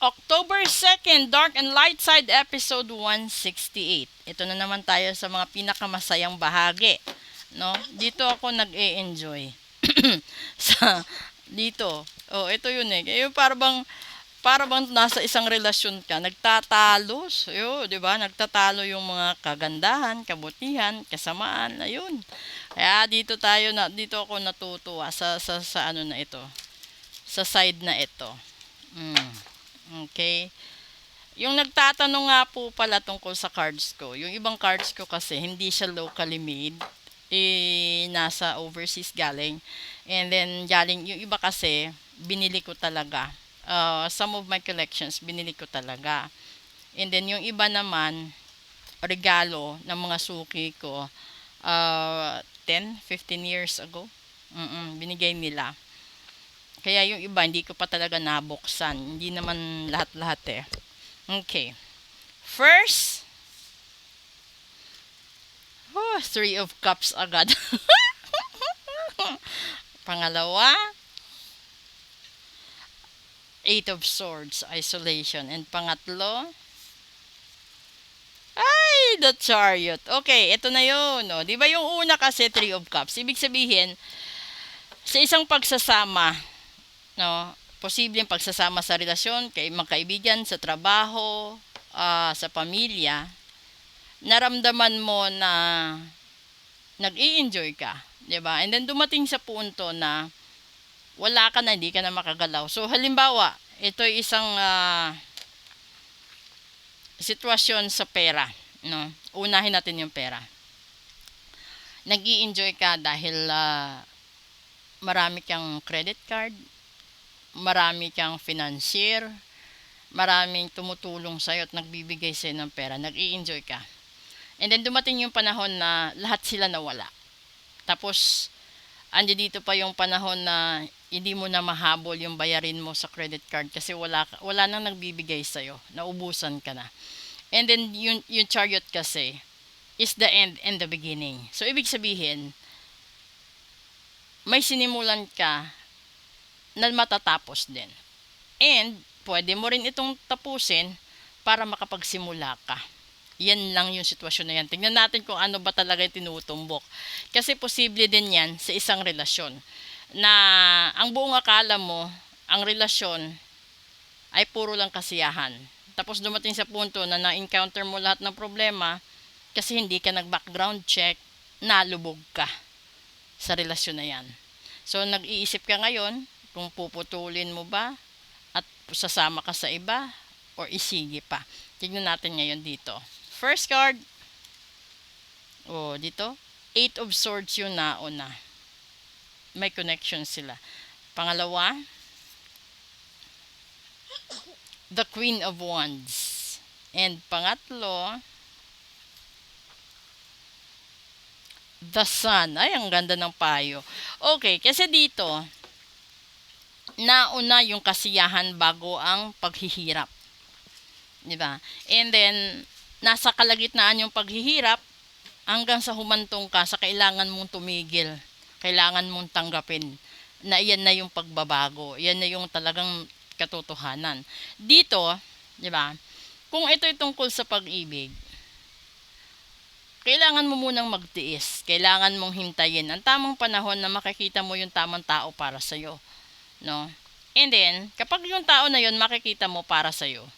October 2nd, Dark and Light Side, episode 168. Ito na naman tayo sa mga pinakamasayang bahagi. No? Dito ako nag-e-enjoy. sa dito. Oh, ito yun eh. Yung para bang nasa isang relasyon ka, nagtatalo, yo, 'di ba? Nagtatalo yung mga kagandahan, kabutihan, kasamaan, ayun. Kaya dito ako natutuwa sa ano na ito. Sa side na ito. Mm. Okay. Yung nagtatanong nga po pala tungkol sa cards ko. Yung ibang cards ko kasi hindi siya locally made. Nasa overseas galing. And then galing yung iba kasi binili ko talaga. Some of my collections binili ko talaga. And then yung iba naman regalo ng mga suki ko 10, 15 years ago. Binigay nila. Kaya yung iba, hindi ko pa talaga nabuksan. Hindi naman lahat-lahat eh. Okay. First, Three of Cups agad. Pangalawa, Eight of Swords, Isolation. And pangatlo, the Chariot. Okay, ito na yun. No? Di ba yung una kasi Three of Cups? Ibig sabihin, sa isang pagsasama, no, posibleng pagsasama sa relasyon, kay magkaibigan, sa trabaho, sa pamilya, naramdaman mo na nag-i-enjoy ka, 'di ba? And then dumating sa punto na wala ka na, hindi ka na makagalaw. So halimbawa, ito ay isang sitwasyon sa pera, no? Unahin natin yung pera. Nag-i-enjoy ka dahil marami kang credit card, marami kang financier, maraming tumutulong sa'yo at nagbibigay sa'yo ng pera, nag-i-enjoy ka. And then dumating yung panahon na lahat sila nawala. Tapos, dito pa yung panahon na hindi mo na mahabol yung bayarin mo sa credit card kasi wala nang nagbibigay sa'yo, naubusan ka na. And then yung Chariot kasi is the end and the beginning. So, ibig sabihin, may sinimulan ka na matatapos din. And, pwede mo rin itong tapusin para makapagsimula ka. Yan lang yung sitwasyon na yan. Tingnan natin kung ano ba talaga yung tinutumbok. Kasi posible din yan sa isang relasyon. Na ang buong akala mo, ang relasyon ay puro lang kasiyahan. Tapos dumating sa punto na na-encounter mo lahat ng problema kasi hindi ka nag-background check, nalubog ka sa relasyon na yan. So, nag-iisip ka ngayon kung puputulin mo ba at sasama ka sa iba or isigi pa. Tignan natin ngayon dito. First card, dito, Eight of Swords yung nauna. May connection sila. Pangalawa, the Queen of Wands. And pangatlo, the Sun. Ay, ang ganda ng payo. Okay, kasi dito, nauna yung kasiyahan bago ang paghihirap. Diba? And then, nasa kalagitnaan yung paghihirap hanggang sa humantong ka sa kailangan mong tumigil. Kailangan mong tanggapin na iyan na yung pagbabago. Iyan na yung talagang katotohanan. Dito, diba? Kung ito'y tungkol sa pag-ibig, kailangan mo munang magtiis. Kailangan mong hintayin ang tamang panahon na makikita mo yung tamang tao para sa'yo. No? And then, kapag yung tao na yun makikita mo para sa'yo,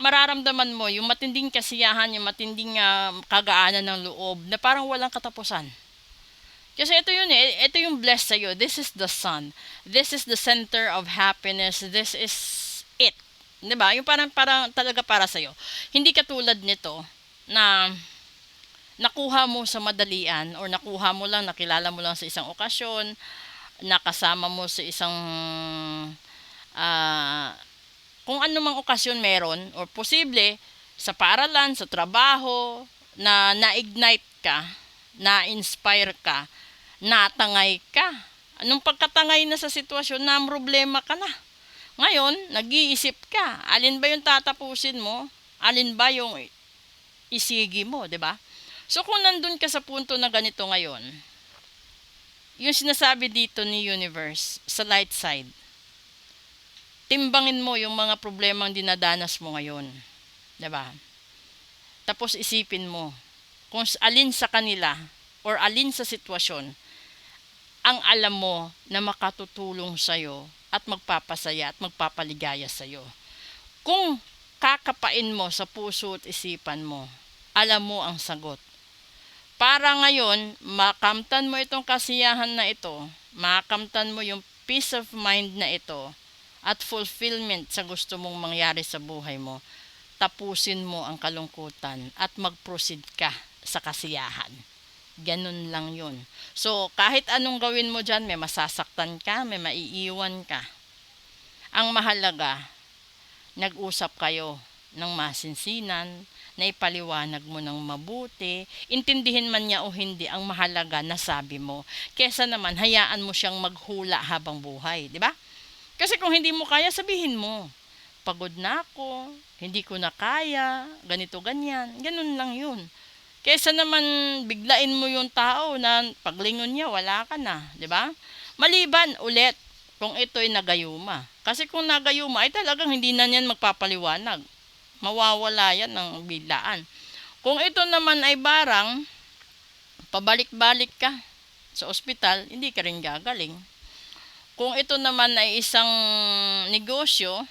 mararamdaman mo yung matinding kasiyahan, yung matinding kagaanan ng loob na parang walang katapusan. Kasi ito yun eh, ito yung blessed sa'yo. This is the sun. This is the center of happiness. This is it. Diba? Yung parang talaga para sa'yo. Hindi katulad nito na nakuha mo sa madalian or nakuha mo lang, nakilala mo lang sa isang okasyon, nakasama mo sa isang kung ano mang okasyon meron or posible sa paaralan, sa trabaho, na na-ignite ka, na-inspire ka, natangay ka. Anong pagkatangay na sa sitwasyon na problema ka na? Ngayon, nag-iisip ka, alin ba yung tatapusin mo? Alin ba yung isigi mo, 'di ba? So kung nandun ka sa punto na ganito ngayon, yung sinasabi dito ni Universe sa light side, timbangin mo yung mga problemang dinadanas mo ngayon. 'Di ba? Tapos isipin mo kung alin sa kanila or alin sa sitwasyon ang alam mo na makatutulong sa'yo at magpapasaya at magpapaligaya sa'yo. Kung kakapain mo sa puso at isipan mo, alam mo ang sagot. Para ngayon, makamtan mo itong kasiyahan na ito, makamtan mo yung peace of mind na ito, at fulfillment sa gusto mong mangyari sa buhay mo, tapusin mo ang kalungkutan at mag-proceed ka sa kasiyahan. Ganun lang yun. So, kahit anong gawin mo dyan, may masasaktan ka, may maiiwan ka. Ang mahalaga, nag-usap kayo ng masinsinan, na ipaliwanag mo ng mabuti, intindihin man niya o hindi, ang mahalaga na sabi mo. Kesa naman, hayaan mo siyang maghula habang buhay, di ba? Kasi kung hindi mo kaya, sabihin mo, pagod na ako, hindi ko na kaya, ganito, ganyan. Ganun lang yun. Kesa naman biglain mo yung tao na paglingon niya, wala ka na, di ba? Maliban ulit kung ito'y nagayuma. Kasi kung nagayuma, ay talagang hindi na niyan magpapaliwanag. Mawawala yan ng biglaan. Kung ito naman ay barang, pabalik-balik ka sa ospital, hindi ka rin gagaling. Kung ito naman ay isang negosyo,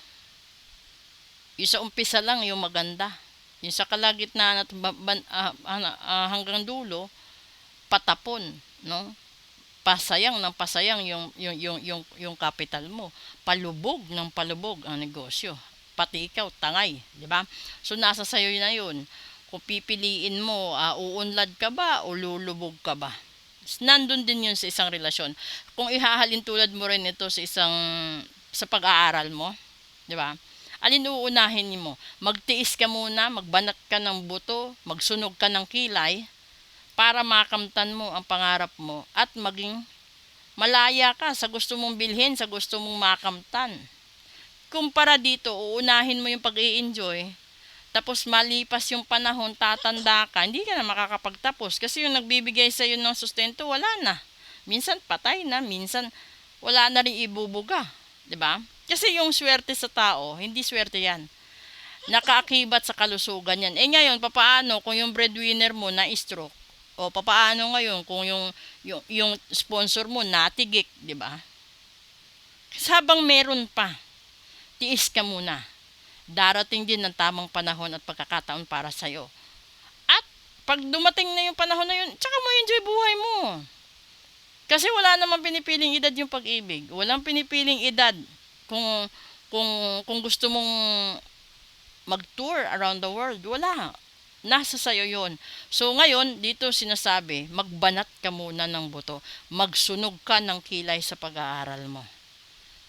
yung sa umpisa lang yung maganda. Yung sa kalagitnaan at hanggang dulo, patapon, no? Pasayang ng pasayang yung capital mo. Palubog ng palubog ang negosyo. Pati ikaw, tangay, di ba? So, nasa sayo na yun. Kung pipiliin mo, uunlad ka ba o lulubog ka ba? Nandun din yun sa isang relasyon. Kung ihahalin tulad mo rin ito sa pag-aaral mo, di ba? Alin uunahin mo? Magtiis ka muna, magbanat ka ng buto, magsunog ka ng kilay, para makamtan mo ang pangarap mo at maging malaya ka sa gusto mong bilhin, sa gusto mong makamtan. Kumpara dito, uunahin mo yung pag-i-enjoy, tapos malipas yung panahon, tatanda ka, hindi ka na makakapagtapos kasi yung nagbibigay sa iyo ng sustento, wala na. Minsan patay na, minsan wala na rin ibubuga, 'di ba? Kasi yung swerte sa tao, hindi swerte 'yan. Nakaakibat sa kalusugan 'yan. Ngayon, papaano kung yung breadwinner mo na stroke? O papaano ngayon kung yung sponsor mo natigik, 'di ba? Kasi habang meron pa, tiis ka muna. Darating din ang tamang panahon at pagkakataon para sa'yo. At pag dumating na yung panahon na yun, tsaka mo enjoy buhay mo. Kasi wala namang pinipiling edad yung pag-ibig. Walang pinipiling edad kung gusto mong mag-tour around the world. Wala. Nasa sayo yon. So ngayon, dito sinasabi, magbanat ka muna ng buto. Magsunog ka ng kilay sa pag-aaral mo.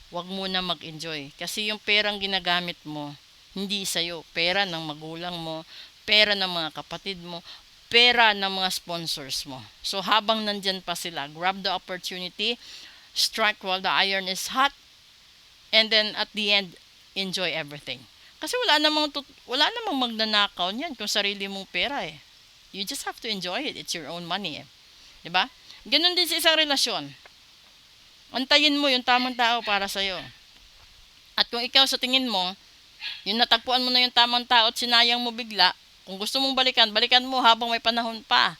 Huwag muna mag-enjoy. Kasi yung perang ginagamit mo, hindi sa'yo. Pera ng magulang mo, pera ng mga kapatid mo, pera ng mga sponsors mo. So habang nandyan pa sila, grab the opportunity, strike while the iron is hot, and then at the end, enjoy everything. Kasi wala namang magnanakaw niyan kung sarili mong pera eh. You just have to enjoy it. It's your own money eh. 'Di ba? Ganun din sa isang relasyon. Antayin mo yung tamang tao para sa'yo. At kung ikaw sa tingin mo, yung natagpuan mo na yung tamang tao at sinayang mo bigla, kung gusto mong balikan, balikan mo habang may panahon pa,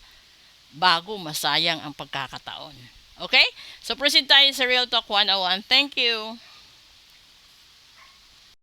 bago masayang ang pagkakataon. Okay? So proceed tayo sa Real Talk 101. Thank you!